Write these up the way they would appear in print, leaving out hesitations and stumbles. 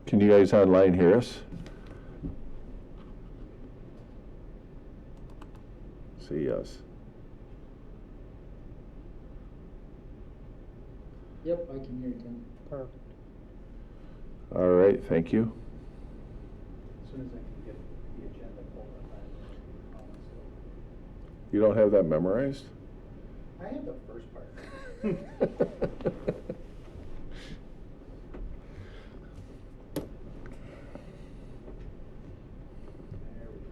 Can you guys online hear us? Say yes. Yep, I can hear you, Tim. Perfect. All right, thank you. As soon as I can get the agenda pulled up, You don't have that memorized? I have the first part. There we go.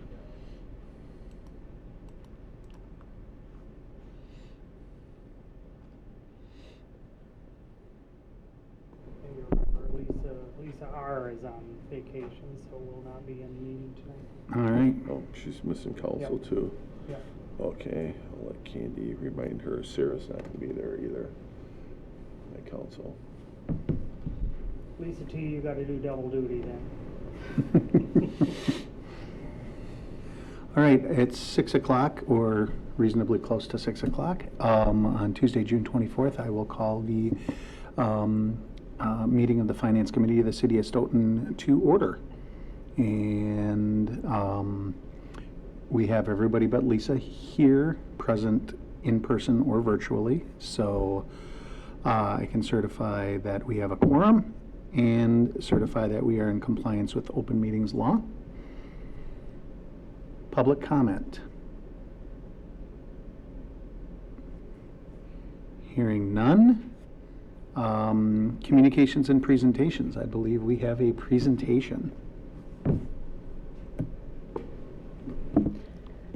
And you remember Lisa R. is on vacation, so will not be in the meeting tonight. All right. Oh, she's missing council Yep. too. Yep. Okay, I'll let Candy remind her Sarah's not gonna be there either. My council. Lisa T., you gotta do double duty then. All right, it's 6 o'clock or reasonably close to 6 o'clock. On Tuesday, June 24th, I will call the meeting of the Finance Committee of the City of Stoughton to order. And we have everybody but Lisa here, present in person or virtually. So I can certify that we have a quorum and certify that we are in compliance with open meetings law. Public comment. Hearing none. Communications and presentations. I believe we have a presentation.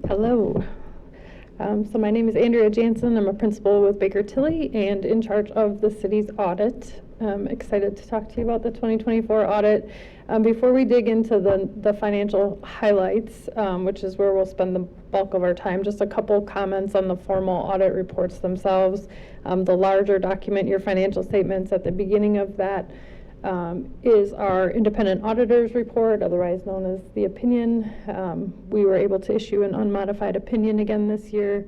Hello. So my name is Andrea Jansen. I'm a principal with Baker Tilly and in charge of the city's audit. I'm excited to talk to you about the 2024 audit. Before we dig into the financial highlights, which is where we'll spend the bulk of our time, just a couple comments on the formal audit reports themselves. The larger document, your financial statements, at the beginning of that is our independent auditor's report, otherwise known as the opinion. We were able to issue an unmodified opinion again this year,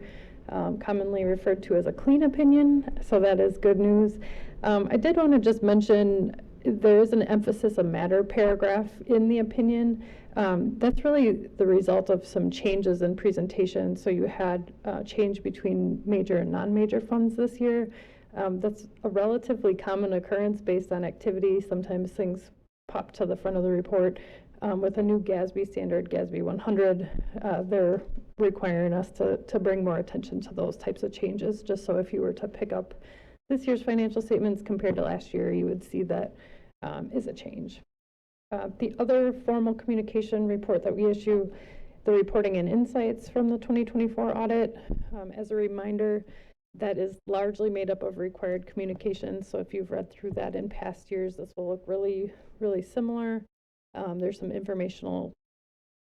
commonly referred to as a clean opinion, so that is good news. I did want to just mention there is an emphasis of matter paragraph in the opinion. That's really the result of some changes in presentation. So you had change between major and non-major funds this year. That's a relatively common occurrence based on activity. Sometimes things pop to the front of the report. With a new GASB standard, GASB 100, they're requiring us to bring more attention to those types of changes, just so if you were to pick up this year's financial statements compared to last year, you would see that is a change. The other formal communication report that we issue, the reporting and insights from the 2024 audit. As a reminder, that is largely made up of required communications. So if you've read through that in past years, this will look really, really similar. There's some informational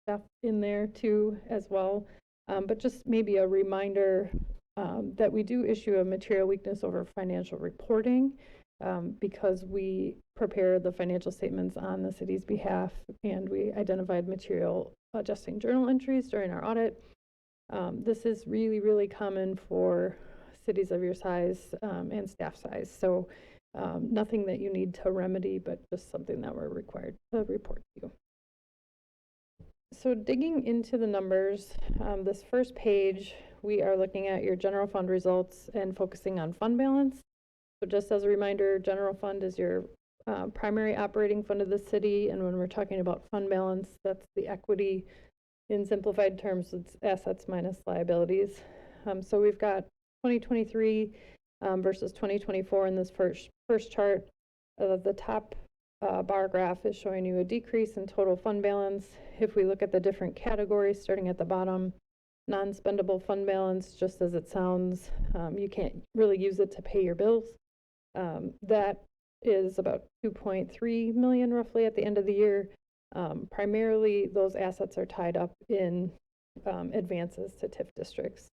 stuff in there too as well. But just maybe a reminder that we do issue a material weakness over financial reporting because we prepare the financial statements on the city's behalf, and we identified material adjusting journal entries during our audit. This is really, really common for cities of your size and staff size. So nothing that you need to remedy, but just something that we're required to report to you. So digging into the numbers, this first page, we are looking at your general fund results and focusing on fund balance. So just as a reminder, general fund is your primary operating fund of the city. And when we're talking about fund balance, that's the equity. In simplified terms, it's assets minus liabilities. So we've got 2023 versus 2024 in this first chart. The top bar graph is showing you a decrease in total fund balance. If we look at the different categories, starting at the bottom, non-spendable fund balance, just as it sounds, you can't really use it to pay your bills. That is about 2.3 million roughly at the end of the year. Primarily, those assets are tied up in advances to TIF districts.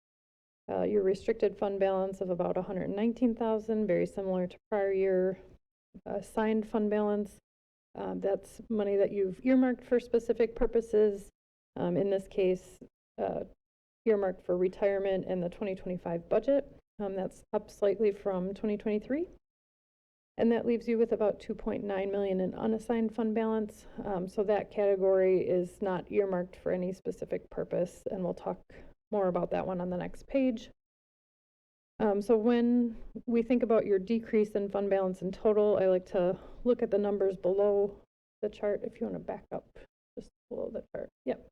Your restricted fund balance of about 119,000, very similar to prior year. Signed fund balance, that's money that you've earmarked for specific purposes. In this case, earmarked for retirement and the 2025 budget. That's up slightly from 2023. And that leaves you with about 2.9 million in unassigned fund balance. So that category is not earmarked for any specific purpose, and we'll talk more about that one on the next page. So when we think about your decrease in fund balance in total, I like to look at the numbers below the chart. If you want to back up just below the chart. Yep.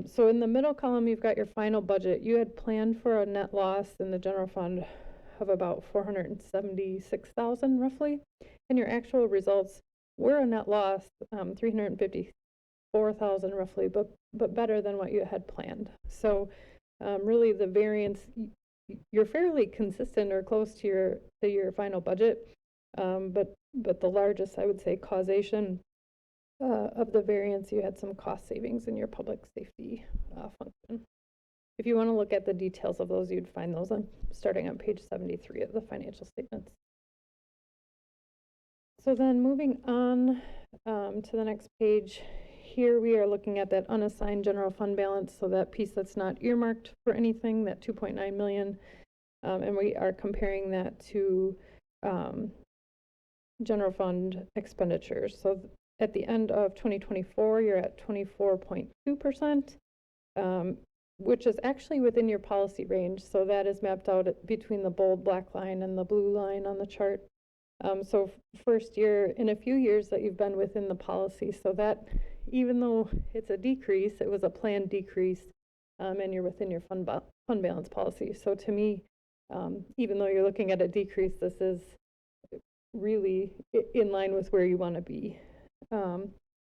So in the middle column, you've got your final budget. You had planned for a net loss in the general fund of about 476,000 roughly, and your actual results were a net loss, 354,000 roughly, but better than what you had planned. So really the variance, you're fairly consistent or close to your final budget, but the largest, I would say, causation of the variance, you had some cost savings in your public safety function. If you want to look at the details of those, you'd find those starting on page 73 of the financial statements. So then moving on to the next page, here we are looking at that unassigned general fund balance, so that piece that's not earmarked for anything, that 2.9 million, and we are comparing that to general fund expenditures. So at the end of 2024, you're at 24.2%, which is actually within your policy range. So that is mapped out between the bold black line and the blue line on the chart. So first year in a few years that you've been within the policy. So that, even though it's a decrease, it was a planned decrease, and you're within your fund balance policy. So to me, even though you're looking at a decrease, this is really in line with where you want to be.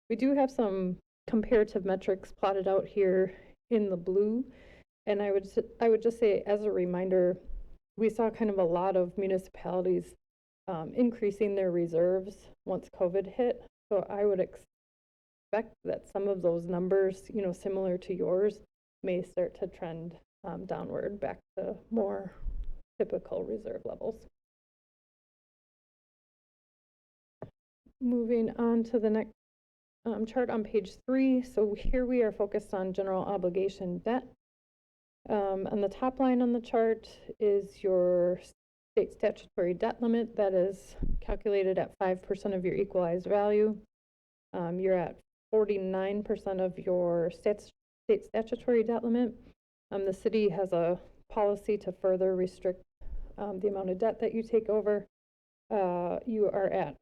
We do have some comparative metrics plotted out here in the blue, and I would just say, as a reminder, we saw kind of a lot of municipalities increasing their reserves once COVID hit. So I would expect that some of those numbers, similar to yours, may start to trend downward back to more typical reserve levels. Moving on to the next chart on page 3. So here we are focused on general obligation debt. And the top line on the chart is your state statutory debt limit that is calculated at 5% of your equalized value. You're at 49% of your state statutory debt limit. The city has a policy to further restrict the amount of debt that you take over. You are at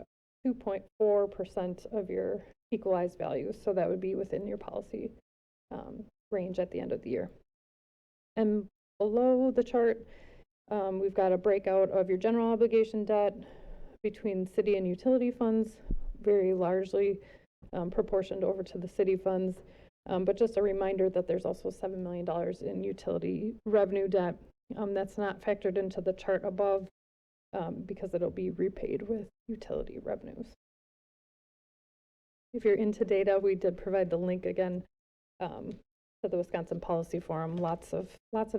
2.4% of your equalized value, so that would be within your policy range at the end of the year. And below the chart, we've got a breakout of your general obligation debt between city and utility funds, very largely proportioned over to the city funds. But just a reminder that there's also $7 million in utility revenue debt that's not factored into the chart above because it'll be repaid with utility revenues. If you're into data, we did provide the link again to the Wisconsin Policy Forum. Lots of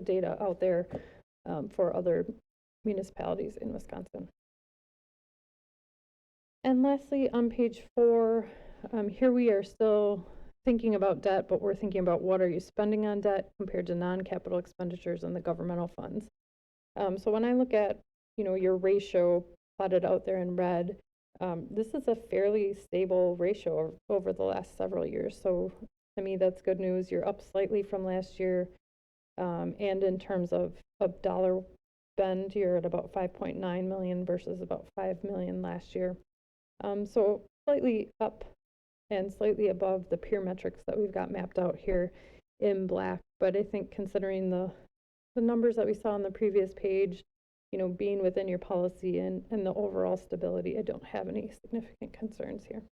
data out there for other municipalities in Wisconsin. And lastly, on page 4, here we are still thinking about debt, but we're thinking about what are you spending on debt compared to non-capital expenditures in the governmental funds. So when I look at your ratio plotted out there in red, this is a fairly stable ratio over the last several years. So to me, that's good news. You're up slightly from last year. And in terms of dollar spend, you're at about 5.9 million versus about 5 million last year. So slightly up and slightly above the peer metrics that we've got mapped out here in black. But I think considering the numbers that we saw on the previous page, being within your policy and the overall stability, I don't have any significant concerns here.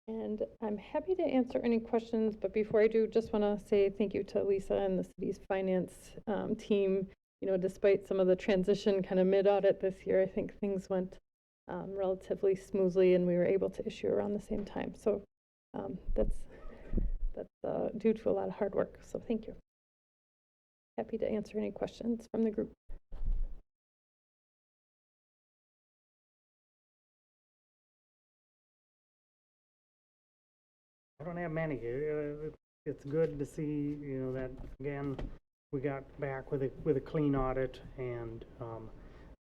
And I'm happy to answer any questions, but before I do, just want to say thank you to Lisa and the city's finance team. Despite some of the transition kind of mid-audit this year, I think things went relatively smoothly and we were able to issue around the same time. So that's due to a lot of hard work, so thank you. Happy to answer any questions from the group. I don't have many. It's good to see, that again we got back with a clean audit, and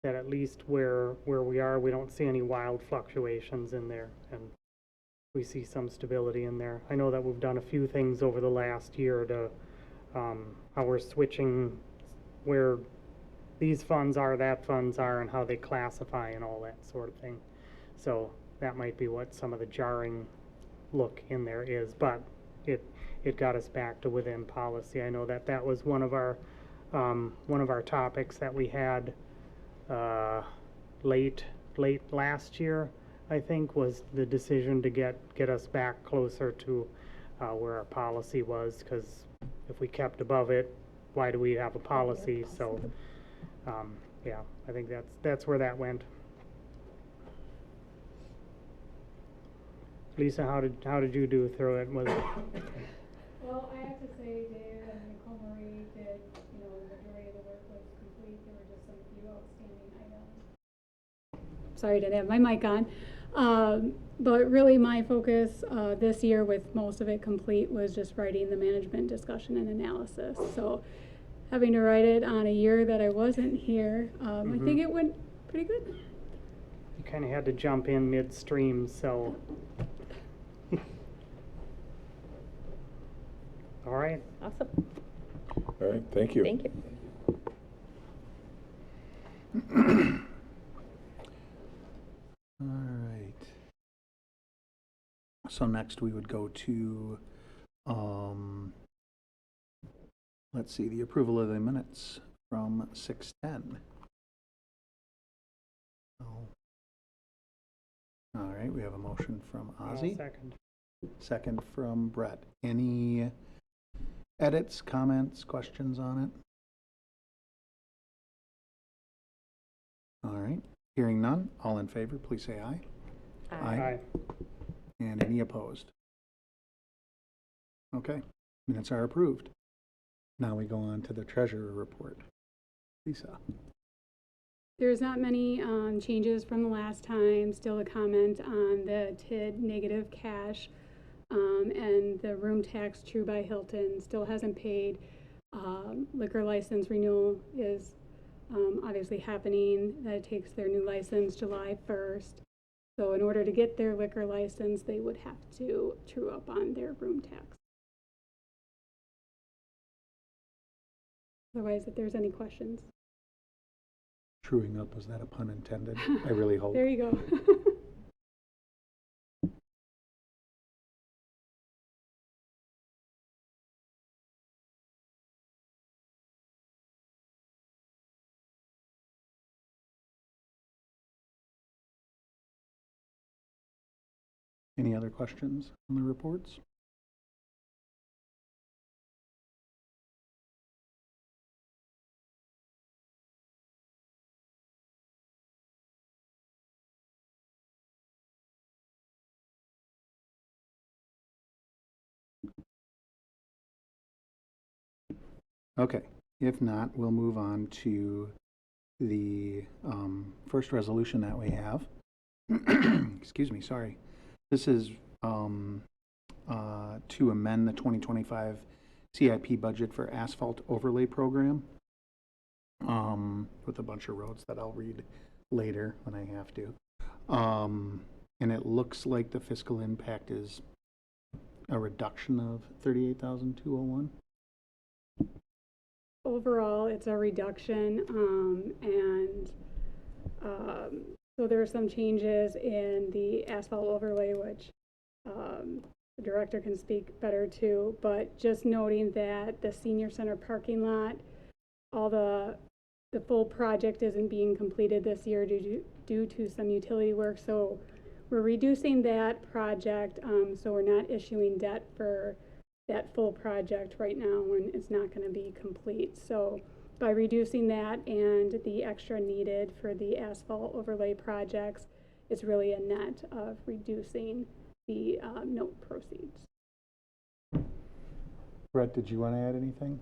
that at least where we are, we don't see any wild fluctuations in there, and we see some stability in there. I know that we've done a few things over the last year to how we're switching where these funds are, that funds are, and how they classify and all that sort of thing. So that might be what some of the jarring look in there is, but it got us back to within policy. I know that that was one of our topics that we had late last year, I think, was the decision to get us back closer to where our policy was, because if we kept above it, why do we have a policy? So yeah, I think that's where that went. Lisa, how did you do through it? Was Well, I have to say, Dave and Nicole Marie did, the majority of the work was complete. There were just some few outstanding items. Sorry, I didn't have my mic on. But really my focus this year, with most of it complete, was just writing the management discussion and analysis. So having to write it on a year that I wasn't here, I think it went pretty good. you kind of had to jump in midstream, so. All right. Awesome. All right, thank you. Thank you. All right. So next we would go to, let's see, the approval of the minutes from 6:10. All right, we have a motion from Ozzy. Second. Second from Brett. Any edits, comments, questions on it? All right, hearing none, all in favor, please say aye. Aye. And any opposed? Okay, minutes are approved. Now we go on to the treasurer report. Lisa. There's not many changes from the last time. Still a comment on the TID negative cash, and the room tax True by Hilton still hasn't paid. Liquor license renewal is obviously happening. That takes their new license July 1st. So in order to get their liquor license, they would have to true up on their room tax. Otherwise, if there's any questions. Truing up, was that a pun intended? I really hope. There you go. Any other questions on the reports? Okay, if not, we'll move on to the first resolution that we have. Excuse me, sorry. This is to amend the 2025 CIP budget for asphalt overlay program with a bunch of roads that I'll read later when I have to. And it looks like the fiscal impact is a reduction of $38,201. Overall, it's a reduction, so there are some changes in the asphalt overlay, which the director can speak better to, but just noting that the senior center parking lot, all the full project isn't being completed this year due to some utility work, so we're reducing that project, so we're not issuing debt for that full project right now when it's not going to be complete. So by reducing that and the extra needed for the asphalt overlay projects, it's really a net of reducing the note proceeds. Brett, did you want to add anything?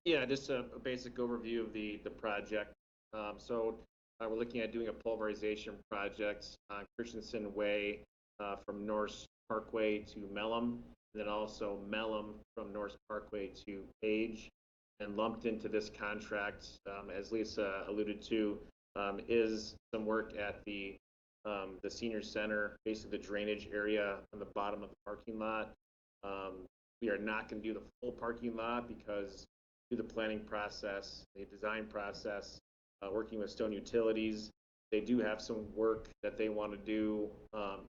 Yeah, just a basic overview of the project. So we're looking at doing a pulverization project on Christensen Way from North Parkway to Melham, and then also Melham from North Parkway to Page. and lumped into this contract, as Lisa alluded to, is some work at the senior center, basically the drainage area on the bottom of the parking lot. We are not going to do the full parking lot because through the planning process, the design process, working with Stone Utilities, they do have some work that they want to do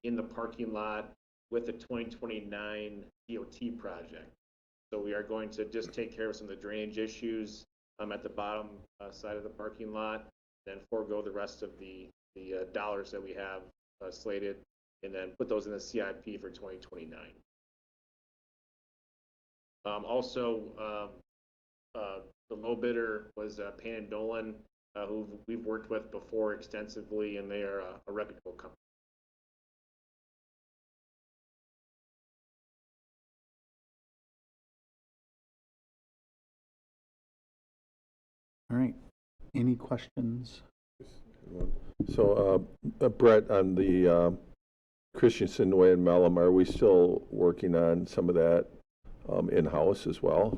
in the parking lot with the 2029 DOT project. So we are going to just take care of some of the drainage issues at the bottom side of the parking lot, then forego the rest of the dollars that we have slated, and then put those in the CIP for 2029. Also, the low bidder was Payne & Dolan, who we've worked with before extensively, and they are a reputable company. All right. Any questions? So, Brett, on the Christensen Way and Mellon, are we still working on some of that in-house as well?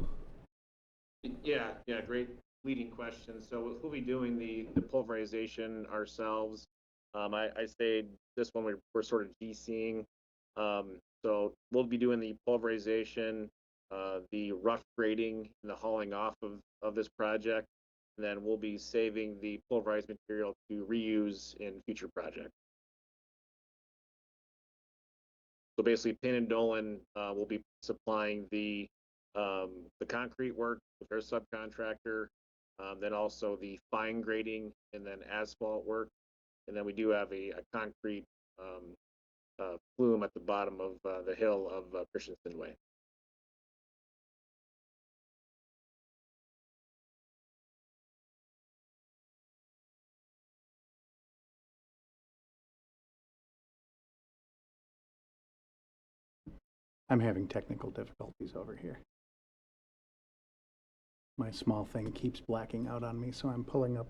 Yeah, great leading question. So we'll be doing the pulverization ourselves. I say this one we're sort of GCing. So we'll be doing the pulverization, the rough grading, and the hauling off of this project. And then we'll be saving the pulverized material to reuse in future projects. So basically, Payne & Dolan will be supplying the concrete work with their subcontractor, then also the fine grading and then asphalt work. And then we do have a concrete plume at the bottom of the hill of Christensen Way. I'm having technical difficulties over here. My small thing keeps blacking out on me, so I'm pulling up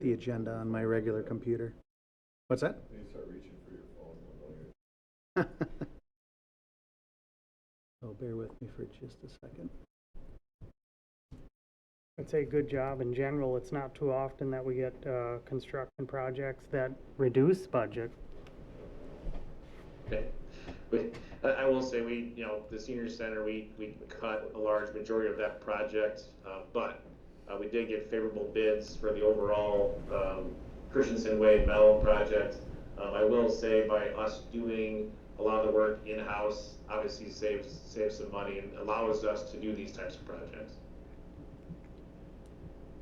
the agenda on my regular computer. What's that? You start reaching for your phone. So bear with me for just a second. I'd say good job in general. It's not too often that we get construction projects that reduce budget. Okay. I will say the senior center, we cut a large majority of that project, but we did get favorable bids for the overall Christensen Way Mellon project. I will say by us doing a lot of the work in-house, obviously saves some money and allows us to do these types of projects.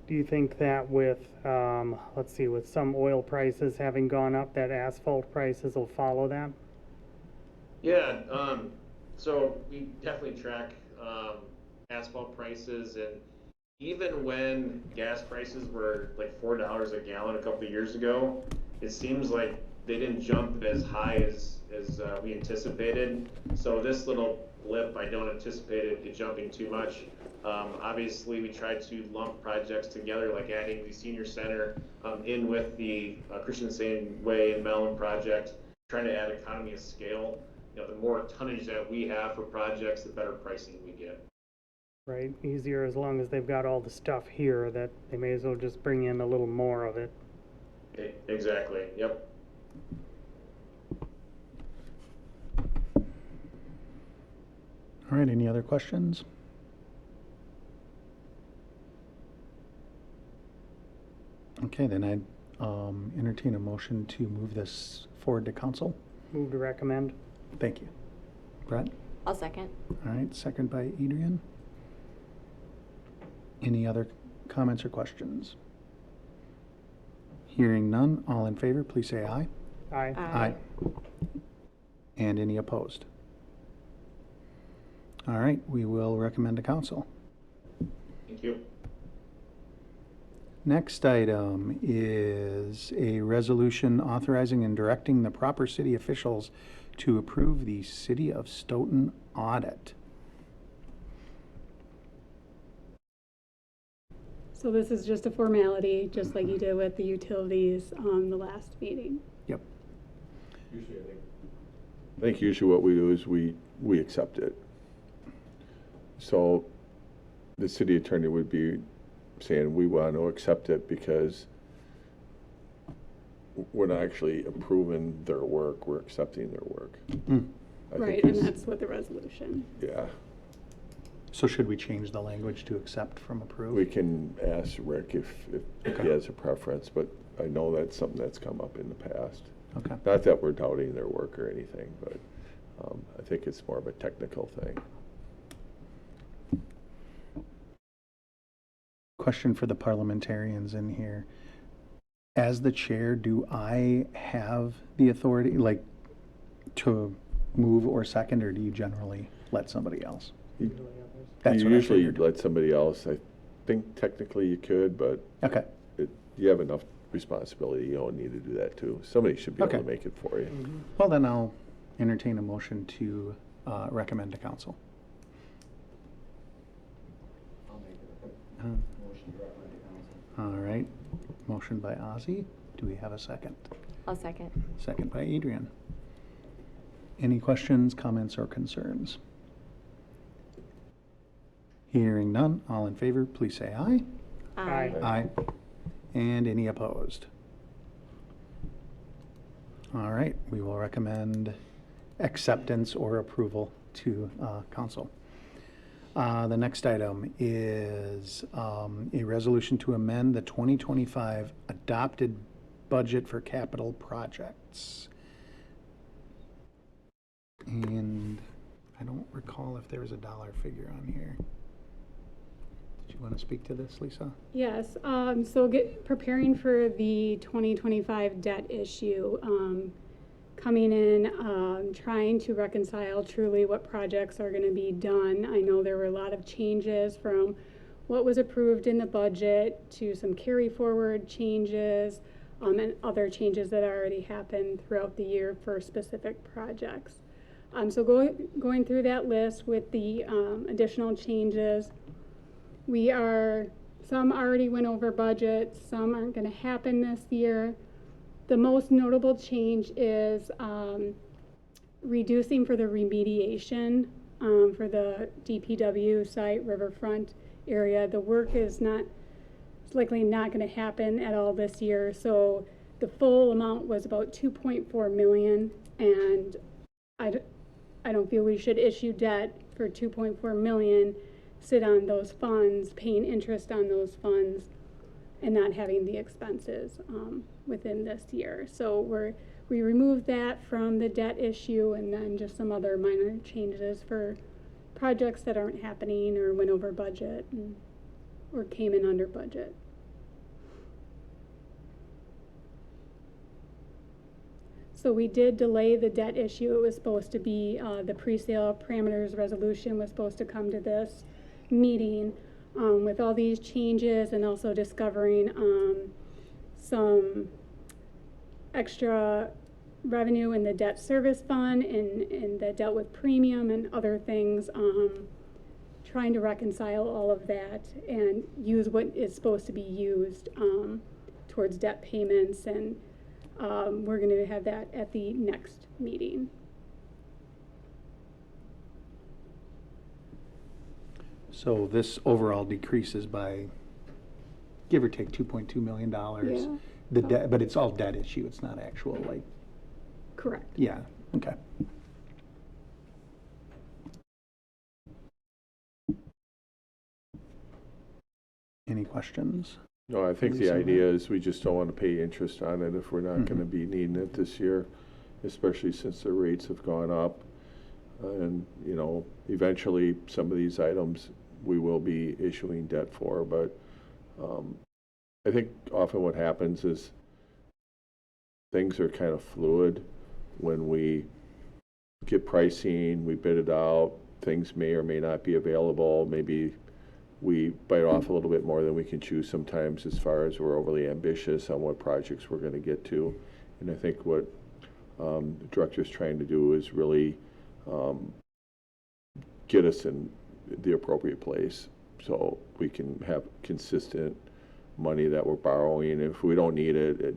Do you think that with, let's see, with some oil prices having gone up, that asphalt prices will follow that? Yeah, so we definitely track asphalt prices, and even when gas prices were like $4 a gallon a couple of years ago, it seems like they didn't jump as high as we anticipated. So this little blip, I don't anticipate it jumping too much. Obviously, we tried to lump projects together, like adding the senior center in with the Christensen Way and Mellon project, trying to add economy of scale. The more tonnage that we have for projects, the better pricing we get. Right, easier as long as they've got all the stuff here that they may as well just bring in a little more of it. Exactly, yep. All right, any other questions? Okay, then I'd entertain a motion to move this forward to council. Move to recommend. Thank you. Brett? I'll second. All right, second by Adrian. Any other comments or questions? Hearing none, all in favor, please say aye. Aye. Aye. And any opposed? All right, we will recommend to council. Thank you. Next item is a resolution authorizing and directing the proper city officials to approve the City of Stoughton audit. So this is just a formality, just like you did with the utilities on the last meeting. Yep. Usually, I think usually what we do is we accept it. So the city attorney would be saying, we want to accept it because we're not actually approving their work, we're accepting their work. I think Right, and is- that's what the resolution. Yeah, So should we change the language to accept from approve? we can ask Rick if he Okay. has a preference, but I know that's something that's come up in the past. Okay. Not that we're doubting their work or anything, but I think it's more of a technical thing. Question for the parliamentarians in here. As the chair, do I have the authority, like, to move or second, or do you generally let somebody else? That's You what I usually figured. let somebody else. I think technically you could, but Okay, you have enough responsibility, you don't need to do that too. Somebody should be able Okay. to make it for you. well then I'll entertain a motion to recommend to council. I'll make it Uh, a motion to recommend to council. All right, motion by Ozzy. Do we have a second? I'll second. Second by Adrian. Any questions, comments, or concerns? Hearing none, all in favor, please say aye. Aye. Aye. And any opposed? All right, we will recommend acceptance or approval to council. The next item is a resolution to amend the 2025 adopted budget for capital projects. And I don't recall if there was a dollar figure on here. Did you want to speak to this, Lisa? Yes, so preparing for the 2025 debt issue, coming in, trying to reconcile truly what projects are gonna be done. I know there were a lot of changes from what was approved in the budget to some carry forward changes, and other changes that already happened throughout the year for specific projects. So going through that list with the additional changes, some already went over budget, some aren't gonna happen this year. The most notable change is reducing for the remediation for the DPW site, riverfront area. The work is likely not gonna happen at all this year, so the full amount was about 2.4 million, and I don't feel we should issue debt for 2.4 million, sit on those funds, paying interest on those funds, and not having the expenses within this year. So we removed that from the debt issue, and then just some other minor changes for projects that aren't happening or went over budget or came in under budget. So we did delay the debt issue. It was supposed to be, the pre-sale parameters resolution was supposed to come to this meeting. With all these changes and also discovering some extra revenue in the debt service fund and that dealt with premium and other things, trying to reconcile all of that and use what is supposed to be used towards debt payments, and we're going to have that at the next meeting. So this overall decreases by, give or take, $2.2 million. Yeah. The debt, but it's all debt issue, it's not actual, like, Correct. yeah, okay. Any questions? No, I think the Lisa? idea is we just don't want to pay interest on it if we're not going to be needing it this year, especially since the rates have gone up. And, you know, eventually some of these items we will be issuing debt for, but I think often what happens is things are kind of fluid. When we get pricing, we bid it out, things may or may not be available. Maybe we bite off a little bit more than we can chew sometimes as far as we're overly ambitious on what projects we're going to get to. And I think what the director's trying to do is really get us in the appropriate place so we can have consistent money that we're borrowing. If we don't need it, it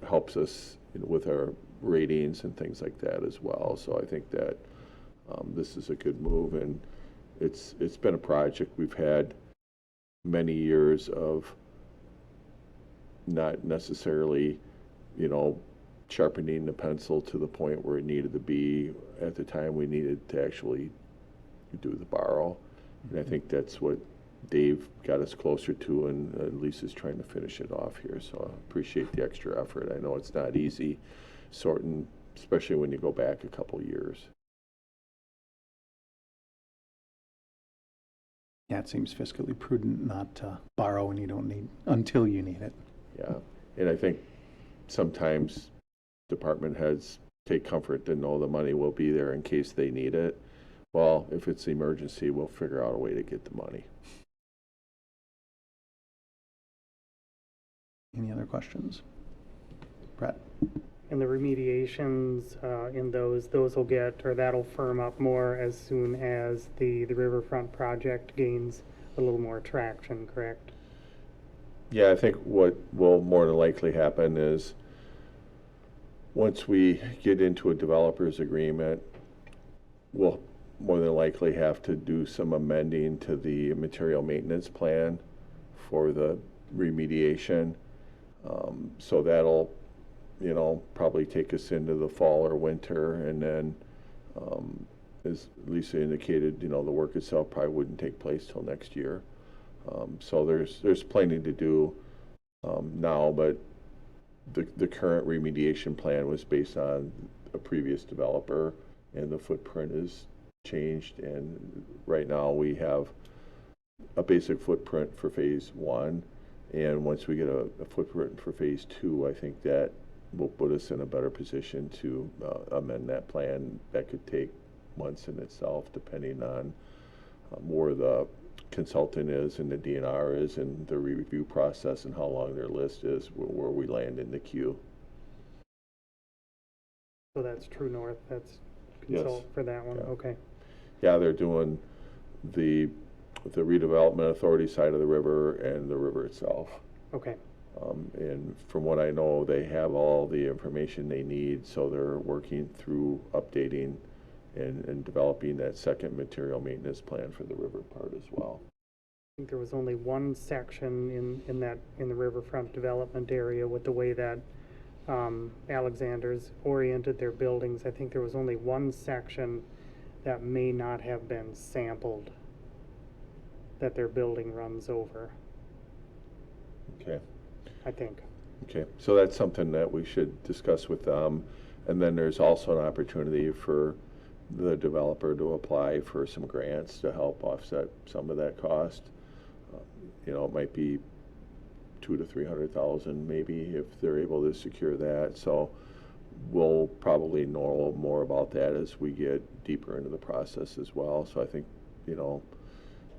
helps us with our ratings and things like that as well. So I think that this is a good move, and it's been a project we've had many years of not necessarily, sharpening the pencil to the point where it needed to be at the time we needed to actually do the borrow. And I think that's what Dave got us closer to, and Lisa's trying to finish it off here. So I appreciate the extra effort. I know it's not easy sorting, especially when you go back a couple years. Yeah, it seems fiscally prudent not to borrow when you don't need, until you need it. Yeah, and I think sometimes department heads take comfort to know the money will be there in case they need it. Well, if it's an emergency, we'll figure out a way to get the money. Any other questions? Brett? And the remediations in those will get, or that'll firm up more as soon as the riverfront project gains a little more traction, correct? Yeah, I think what will more than likely happen is once we get into a developer's agreement, we'll more than likely have to do some amending to the material maintenance plan for the remediation. So that'll, probably take us into the fall or winter, and then, as Lisa indicated, the work itself probably wouldn't take place till next year. So there's plenty to do now, but the current remediation plan was based on a previous developer, and the footprint is changed, and right now we have a basic footprint for phase 1, and once we get a footprint for phase 2, I think that will put us in a better position to amend that plan. That could take months in itself, depending on where the consultant is and the DNR is and the review process and how long their list is, where we land in the queue. So that's True North, that's Yes. consult for that one, Yeah. okay. Yeah, they're doing the redevelopment authority side of the river and the river itself. Okay, And from what I know, they have all the information they need, so they're working through updating and developing that second material maintenance plan for the river part as well. I think there was only one section in the riverfront development area with the way that Alexander's oriented their buildings. I think there was only one section that may not have been sampled that their building runs over, Okay. I think. Okay, so that's something that we should discuss with them. And then there's also an opportunity for the developer to apply for some grants to help offset some of that cost. It might be $200,000 to $300,000 maybe if they're able to secure that. So we'll probably know more about that as we get deeper into the process as well. So I think,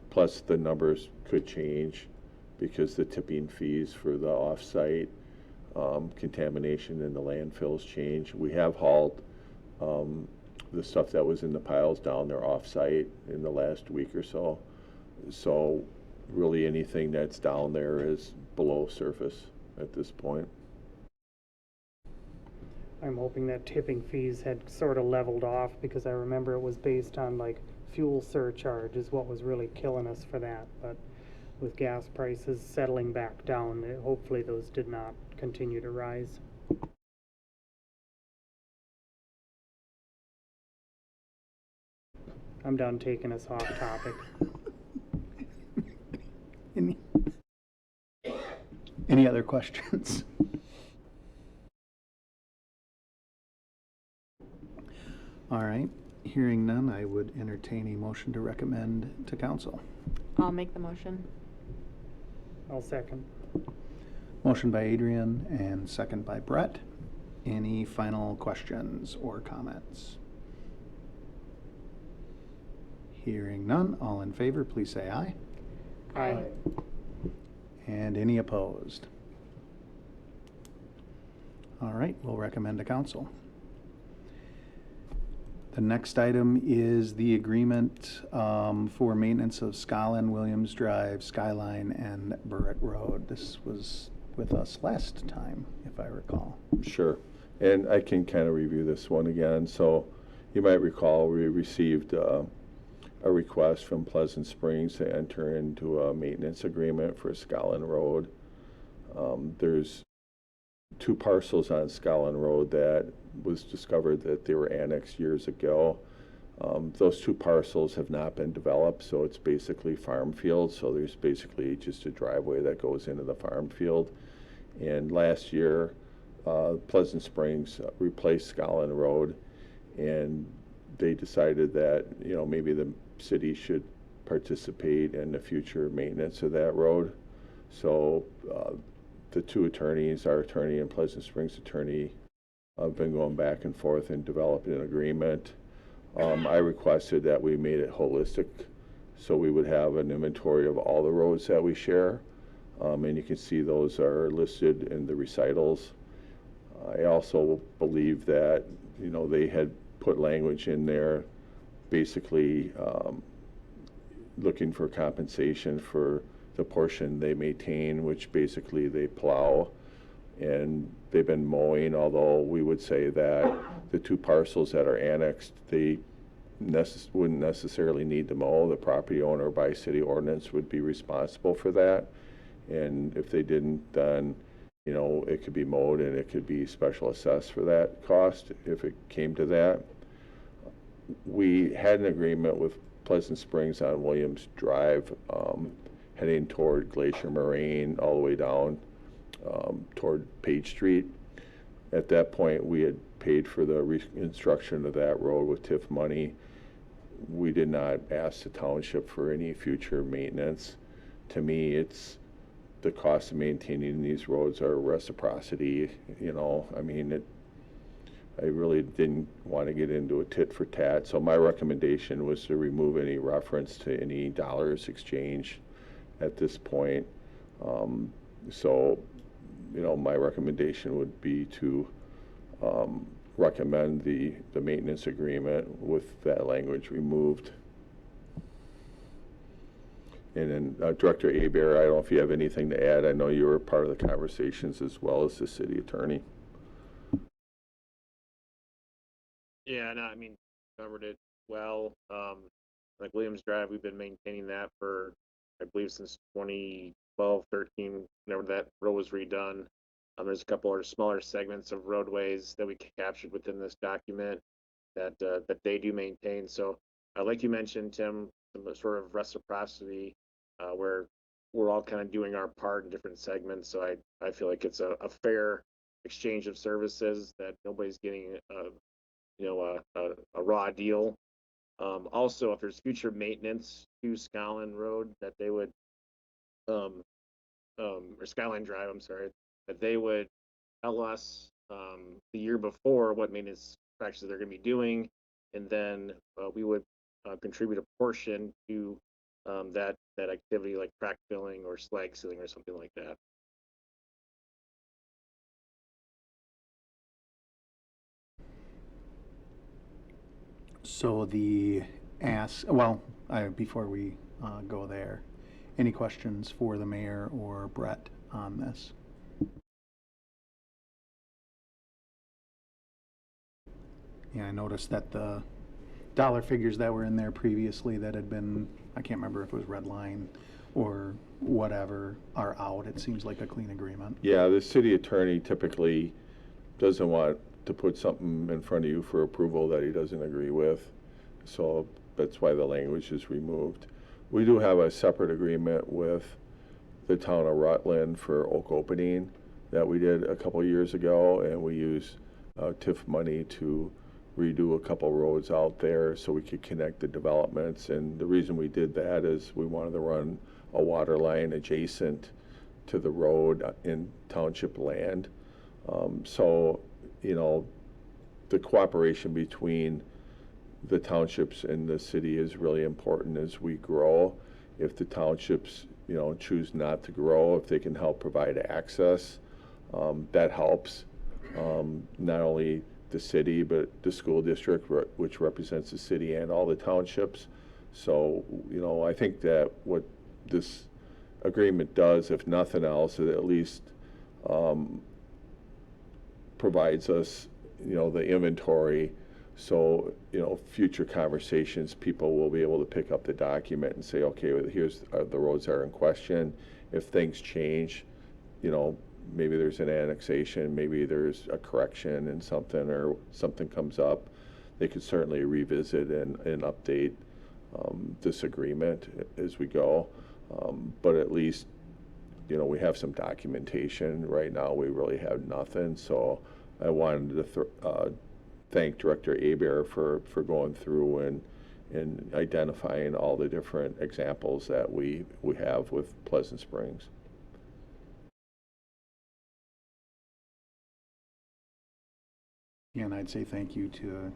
plus the numbers could change because the tipping fees for the off-site contamination in the landfills change. We have hauled the stuff that was in the piles down there off-site in the last week or so. So really anything that's down there is below surface at this point. I'm hoping that tipping fees had sort of leveled off, because I remember it was based on like fuel surcharge is what was really killing us for that. But with gas prices settling back down, hopefully those did not continue to rise. I'm done taking us off topic. Any other questions? All right, hearing none, I would entertain a motion to recommend to council. I'll make the motion. I'll second. Motion by Adrian and second by Brett. Any final questions or comments? Hearing none, all in favor, please say aye. Aye. And any opposed? All right, we'll recommend to council. The next item is the agreement for maintenance of Scotland, Williams Drive, Skyline, and Burritt Road. This was with us last time, if I recall. Sure. And I can kind of review this one again. So you might recall we received a a request from Pleasant Springs to enter into a maintenance agreement for Scotland Road. There's 2 parcels on Scotland Road that was discovered that they were annexed years ago. Those 2 parcels have not been developed, so it's basically farm field. So there's basically just a driveway that goes into the farm field. And last year, Pleasant Springs replaced Scotland Road, and they decided that, you know, maybe the city should participate in the future maintenance of that road. So the 2 attorneys, our attorney and Pleasant Springs attorney, have been going back and forth and developing an agreement. I requested that we made it holistic, so we would have an inventory of all the roads that we share, and you can see those are listed in the recitals. I also believe that, you know, they had put language in there basically looking for compensation for the portion they maintain, which basically they plow, and they've been mowing, although we would say that the 2 parcels that are annexed, they wouldn't necessarily need to mow. The property owner by city ordinance would be responsible for that, and if they didn't, then, you know, it could be mowed and it could be special assessed for that cost if it came to that. We had an agreement with Pleasant Springs on Williams Drive, heading toward Glacier Moraine all the way down toward Page Street. At that point, we had paid for the reconstruction of that road with TIF money. We did not ask the township for any future maintenance. To me, it's the cost of maintaining these roads are reciprocity. You know, I mean, I really didn't want to get into a tit for tat. So my recommendation was to remove any reference to any dollars exchange at this point. So, you know, my recommendation would be to recommend the maintenance agreement with that language removed. And then Director Hebert, I don't know if you have anything to add. I know you were part of the conversations as well as the city attorney. Yeah, no, I mean, covered it well. Like Williams Drive, we've been maintaining that for, I believe, since 2012, 13, whenever that road was redone. There's a couple of smaller segments of roadways that we captured within this document that they do maintain. So, like you mentioned, Tim, some sort of reciprocity where we're all kind of doing our part in different segments. So I feel like it's a fair exchange of services, that nobody's getting a raw deal. Also, if there's future maintenance to Skyline Road, that they would, or Skyline Drive, I'm sorry, that they would tell us the year before what maintenance practices they're going to be doing, and then we would contribute a portion to that activity, like crack filling or slag sealing or something like that. So before we go there, any questions for the mayor or Brett on this? Yeah, I noticed that the dollar figures that were in there previously that had been, I can't remember if it was red line or whatever, are out. It seems like a clean agreement. Yeah, the city attorney typically doesn't want to put something in front of you for approval that he doesn't agree with. So that's why the language is removed. We do have a separate agreement with the town of Rutland for Oak Opening that we did a couple years ago, and we use TIF money to redo a couple roads out there so we could connect the developments. And the reason we did that is we wanted to run a water line adjacent to the road in township land. So, you know, the cooperation between the townships and the city is really important as we grow. If the townships, you know, choose not to grow, if they can help provide access, that helps. Not only the city, but the school district, which represents the city and all the townships. So, you know, I think that what this agreement does, if nothing else, it at least provides us, you know, the inventory So, you know, future conversations, people will be able to pick up the document and say, okay, well, here's the roads are in question. If things change, you know, maybe there's an annexation, maybe there's a correction in something, or something comes up, they could certainly revisit and update this agreement as we go. But at least, you know, we have some documentation. Right now, we really have nothing. So I wanted to thank Director Hebert for going through and identifying all the different examples that we have with Pleasant Springs. And I'd say thank you to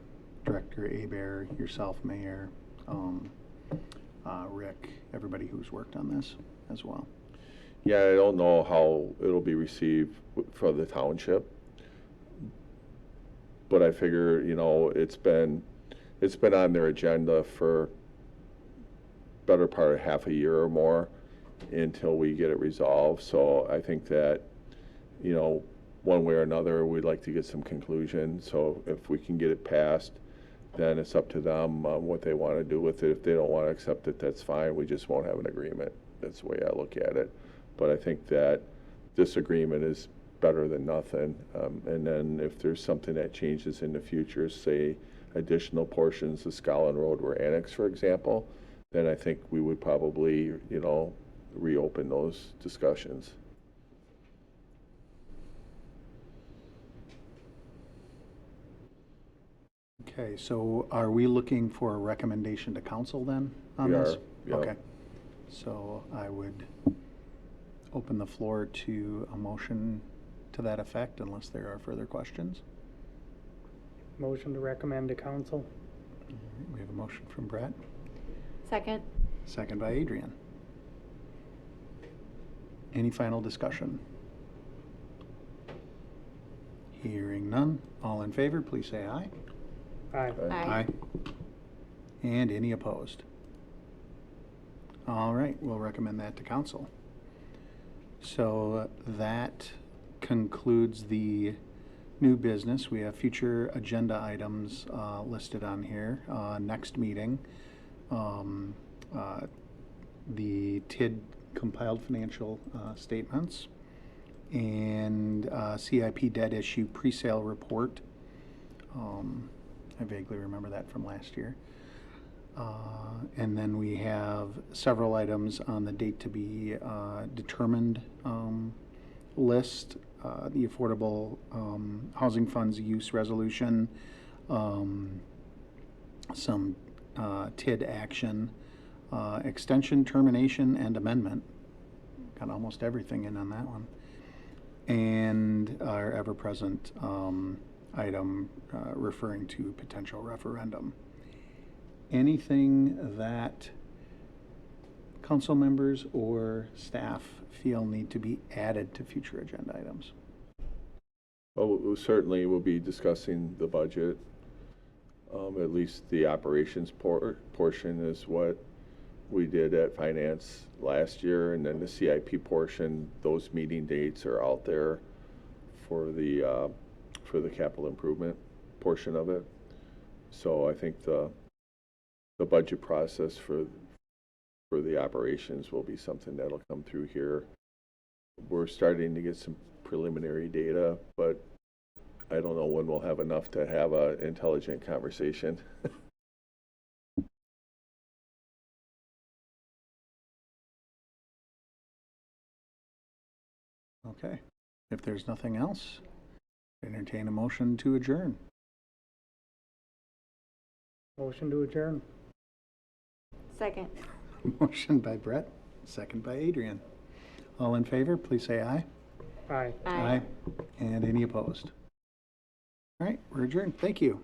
Director Hebert, yourself, Mayor, Rick, everybody who's worked on this as well. Yeah, I don't know how it'll be received for the township, but I figure, you know, it's been on their agenda for better part of half a year or more until we get it resolved. So I think that, you know, one way or another, we'd like to get some conclusion. So if we can get it passed, then it's up to them what they want to do with it. If they don't want to accept it, that's fine. We just won't have an agreement. That's the way I look at it. But I think that this agreement is better than nothing. And then if there's something that changes in the future, say additional portions of Scotland Road were annexed, for example, then I think we would probably, you know, reopen those discussions. Okay, so are we looking for a recommendation to council then on We this? are, yeah. Okay, so I would open the floor to a motion to that effect unless there are further questions. Motion to recommend to council. We have a motion from Brett, Second. second by Adrian. Any final discussion? Hearing none, all in favor, please say aye. Aye. Aye. And any opposed? All right, we'll recommend that to council. So that concludes the new business. We have future agenda items listed on here. Next meeting, the TID compiled financial statements and CIP debt issue presale report. I vaguely remember that from last year. And then we have several items on the date to be determined list, the Affordable Housing Funds Use Resolution, some TID action, extension, termination, and amendment. Got almost everything in on that one. And our ever-present item referring to potential referendum. Anything that council members or staff feel need to be added to future agenda items? Well, we certainly will be discussing the budget. At least the operations portion is what we did at finance last year, and then the CIP portion, those meeting dates are out there for the capital improvement portion of it. So I think the budget process for the operations will be something that'll come through here. We're starting to get some preliminary data, but I don't know when we'll have enough to have an intelligent conversation. Okay, if there's nothing else, entertain a motion to adjourn. Motion to adjourn. Second. Motion by Brett, second by Adrian. All in favor, please say aye. Aye. Aye. And any opposed? All right, we're adjourned. Thank you.